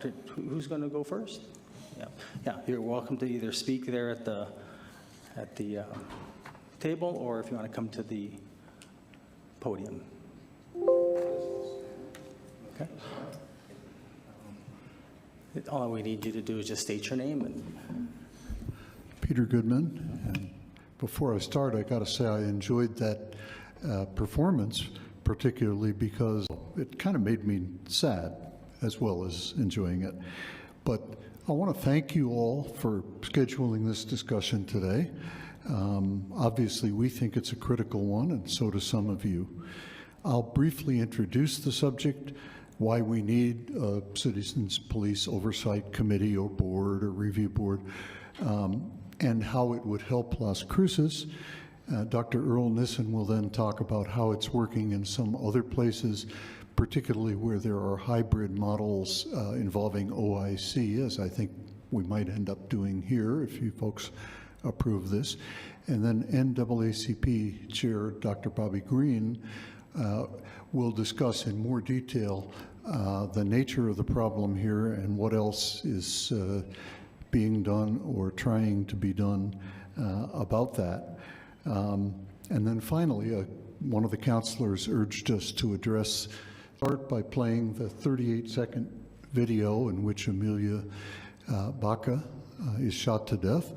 Who's going to go first? Yeah. You're welcome to either speak there at the table, or if you want to come to the podium. Okay. All we need you to do is just state your name. And Peter Goodman. And before I start, I got to say I enjoyed that performance, particularly because it kind of made me sad as well as enjoying it. But I want to thank you all for scheduling this discussion today. Obviously, we think it's a critical one, and so do some of you. I'll briefly introduce the subject, why we need a Citizens Police Oversight Committee or board or review board, and how it would help Las Cruces. Dr. Earl Nissen will then talk about how it's working in some other places, particularly where there are hybrid models involving OIC, as I think we might end up doing here if you folks approve this. And then NAACP Chair Dr. Bobby Green will discuss in more detail the nature of the problem here and what else is being done or trying to be done about that. And then finally, one of the counselors urged us to start by playing the 38-second video in which Amelia Baca is shot to death.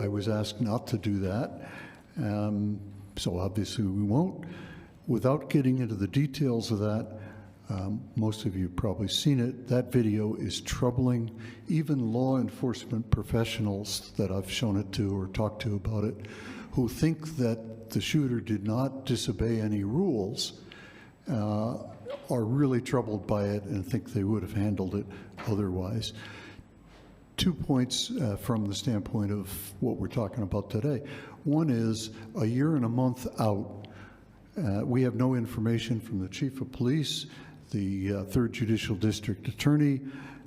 I was asked not to do that, so obviously we won't. Without getting into the details of that, most of you have probably seen it. That video is troubling. Even law enforcement professionals that I've shown it to or talked to about it, who think that the shooter did not disobey any rules, are really troubled by it and think they would have handled it otherwise. 2 points from the standpoint of what we're talking about today. One is, a year and a month out, we have no information from the Chief of Police, the 3rd Judicial District Attorney,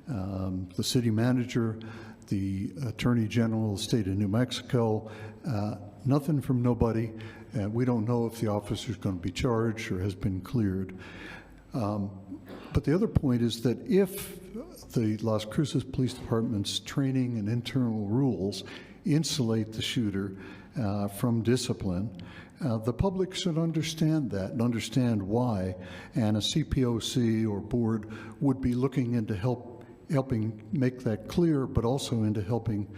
the City Manager, the Attorney General of the State of New Mexico, nothing from nobody. We don't know if the officer is going to be charged or has been cleared. But the other point is that if the Las Cruces Police Department's training and internal rules insulate the shooter from discipline, the public should understand that and understand why, and a CPOC or board would be looking into helping make that clear, but also into helping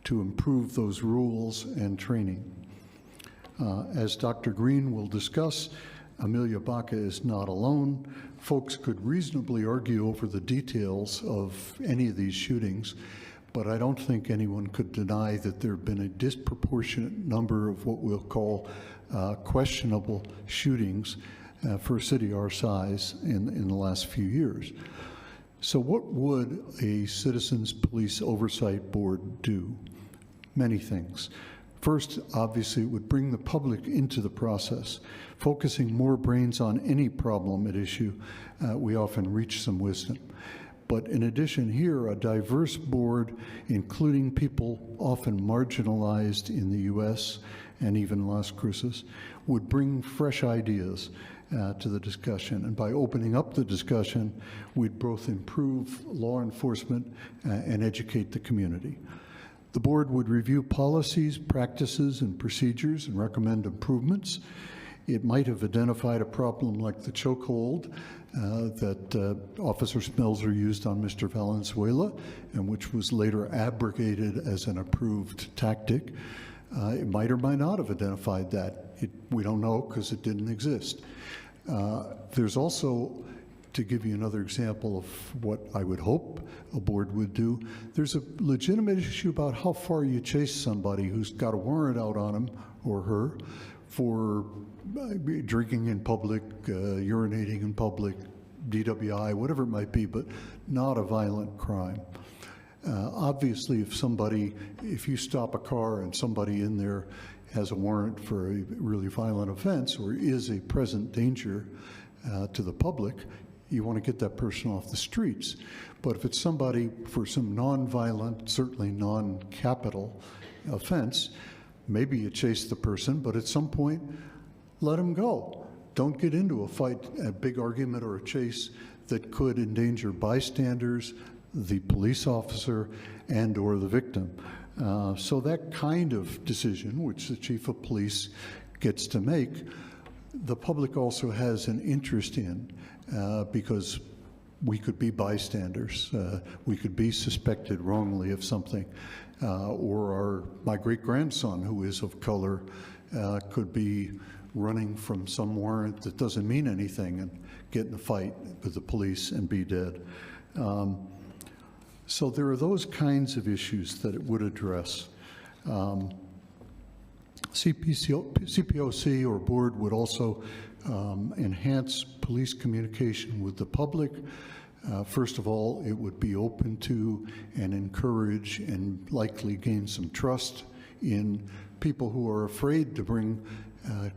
to improve those rules and training. As Dr. Green will discuss, Amelia Baca is not alone. Folks could reasonably argue over the details of any of these shootings, but I don't think anyone could deny that there have been a disproportionate number of what we'll call questionable shootings for a city our size in the last few years. So what would a Citizens Police Oversight Board do? Many things. First, obviously, it would bring the public into the process. Focusing more brains on any problem at issue, we often reach some wisdom. But in addition here, a diverse board, including people often marginalized in the U.S. and even Las Cruces, would bring fresh ideas to the discussion. And by opening up the discussion, we'd both improve law enforcement and educate the community. The board would review policies, practices, and procedures and recommend improvements. It might have identified a problem like the chokehold that Officer Smelser used on Mr. Valenzuela, and which was later abrogated as an approved tactic. It might or might not have identified that. We don't know because it didn't exist. There's also, to give you another example of what I would hope a board would do, there's a legitimate issue about how far you chase somebody who's got a warrant out on him or her for drinking in public, urinating in public, DWI, whatever it might be, but not a violent crime. Obviously, if you stop a car and somebody in there has a warrant for a really violent offense or is a present danger to the public, you want to get that person off the streets. But if it's somebody for some non-violent, certainly non-capital offense, maybe you chase the person, but at some point, let him go. Don't get into a fight, a big argument or a chase that could endanger bystanders, the police officer, and/or the victim. So that kind of decision, which the chief of police gets to make, the public also has an interest in, because we could be bystanders. We could be suspected wrongly of something. Or my great-grandson, who is of color, could be running from some warrant that doesn't mean anything and get in a fight with the police and be dead. So there are those kinds of issues that it would address. CPOC or board would also enhance police communication with the public. First of all, it would be open to and encourage and likely gain some trust in people who are afraid to bring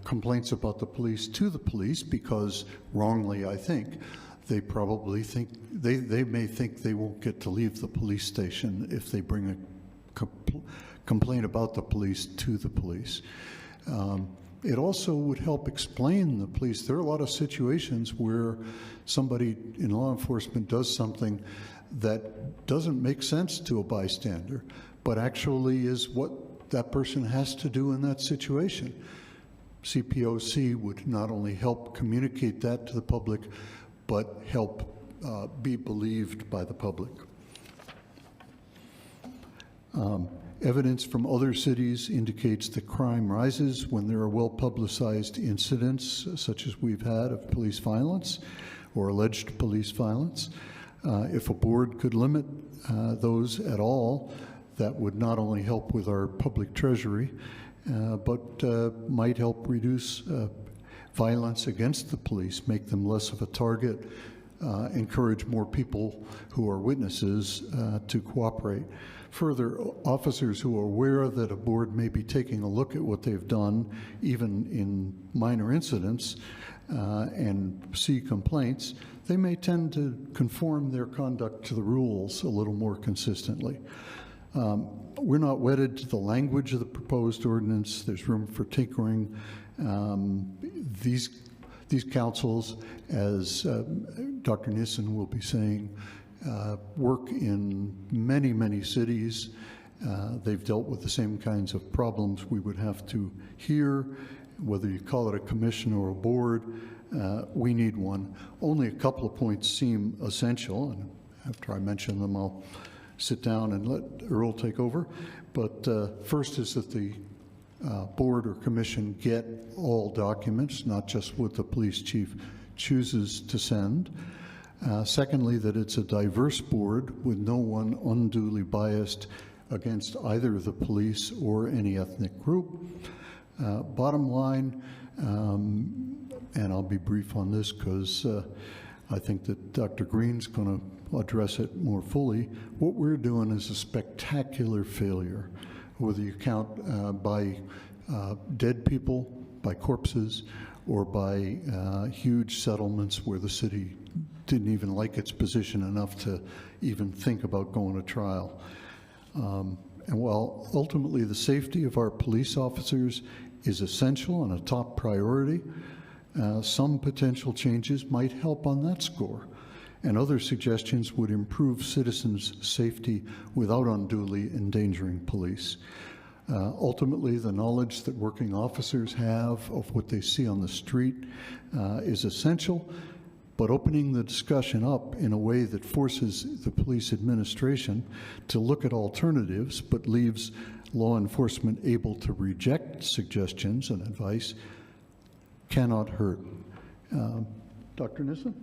complaints about the police to the police because, wrongly I think, they probably think, they may think they won't get to leave the police station if they bring a complaint about the police to the police. It also would help explain the police. There are a lot of situations where somebody in law enforcement does something that doesn't make sense to a bystander, but actually is what that person has to do in that situation. CPOC would not only help communicate that to the public, but help be believed by the public. Evidence from other cities indicates that crime rises when there are well-publicized incidents, such as we've had, of police violence or alleged police violence. If a board could limit those at all, that would not only help with our public treasury, but might help reduce violence against the police, make them less of a target, encourage more people who are witnesses to cooperate. Further, officers who are aware that a board may be taking a look at what they've done, even in minor incidents, and see complaints, they may tend to conform their conduct to the rules a little more consistently. We're not wedded to the language of the proposed ordinance. There's room for tinkering. These councils, as Dr. Nissen will be saying, work in many, many cities. They've dealt with the same kinds of problems we would have to hear, whether you call it a commission or a board. We need one. Only a couple of points seem essential, and after I mention them, I'll sit down and let Earl take over. But first is that the board or commission get all documents, not just what the police chief chooses to send. Secondly, that it's a diverse board with no one unduly biased against either the police or any ethnic group. Bottom line, and I'll be brief on this because I think that Dr. Green's going to address it more fully. What we're doing is a spectacular failure, whether you count by dead people, by corpses, or by huge settlements where the city didn't even like its position enough to even think about going to trial. And while ultimately the safety of our police officers is essential and a top priority, some potential changes might help on that score, and other suggestions would improve citizens' safety without unduly endangering police. Ultimately, the knowledge that working officers have of what they see on the street is essential, but opening the discussion up in a way that forces the police administration to look at alternatives but leaves law enforcement able to reject suggestions and advice cannot hurt. Dr. Nissen?